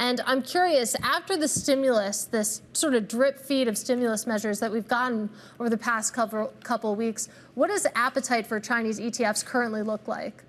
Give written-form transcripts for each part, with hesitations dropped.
And I'm curious, after the stimulus, this sort of drip feed of stimulus measures that we've gotten over the past couple weeks, what does the appetite for Chinese ETFs currently look like?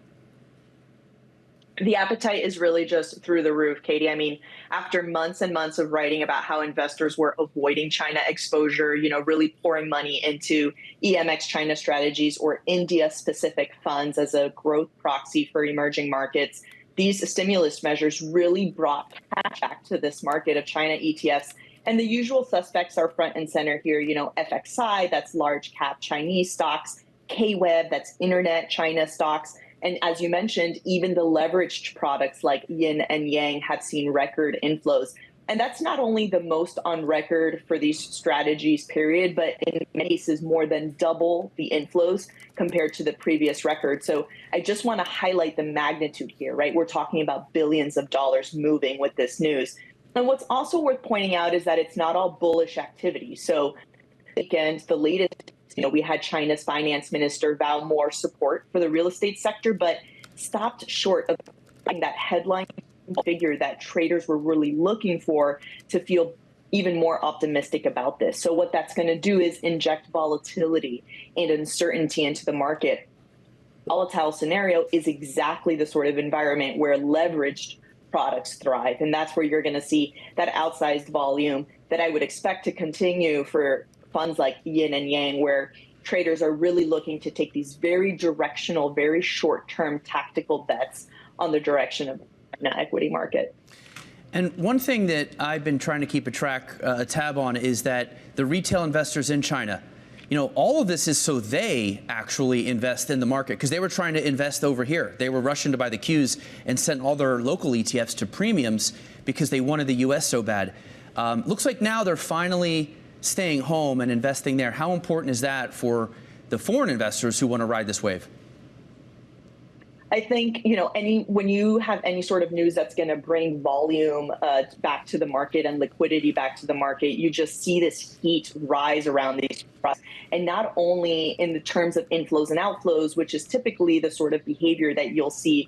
The appetite is really just through the roof, Katie. I mean, after months and months of writing about how investors were avoiding China exposure, really pouring money into EMX China strategies or India specific funds as a growth proxy for emerging markets, these stimulus measures really brought cash back to this market of China ETFs. And the usual suspects are front and center here, FXI, that's large cap Chinese stocks, KWEB, that's internet China stocks. And as you mentioned, even the leveraged products like yin and yang have seen record inflows. And that's not only the most on record for these strategies, period, but in many cases more than double the inflows compared to the previous record. So I just want to highlight the magnitude here, right? We're talking about billions of dollars moving with this news. And what's also worth pointing out is that it's not all bullish activity. So weekend, the latest, we had China's finance minister vow more support for the real estate sector, but stopped short of that headline figure that traders were really looking for to feel even more optimistic about this. So what that's going to do is inject volatility and uncertainty into the market. Volatile scenario is exactly the sort of environment where leveraged products thrive. And that's where you're going to see that outsized volume that I would expect to continue for funds like yin and yang, where traders are really looking to take these very directional, very short-term tactical bets on the direction of the equity market. And one thing that I've been trying to keep a tab on is that the retail investors in China, all of this is so they actually invest in the market, because they were trying to invest over here. They were rushing to buy the Qs and sent all their local ETFs to premiums because they wanted the U.S. so bad. Looks like now they're finally staying home and investing there. How important is that for the foreign investors who want to ride this wave? I think, when you have any sort of news that's going to bring volume back to the market and liquidity back to the market, you just see this heat rise around these products. And not only in the terms of inflows and outflows, which is typically the sort of behavior that you'll see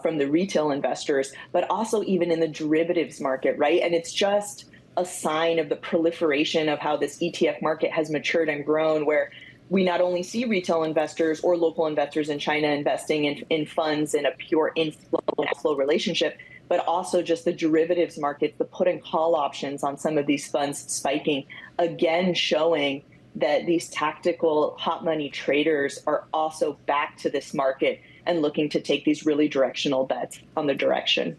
from the retail investors, but also even in the derivatives market, right? And it's just a sign of the proliferation of how this ETF market has matured and grown, where we not only see retail investors or local investors in China investing in funds in a pure inflow and outflow relationship, but also just the derivatives market, the put and call options on some of these funds spiking, again showing that these tactical hot money traders are also back to this market and looking to take these really directional bets on the direction.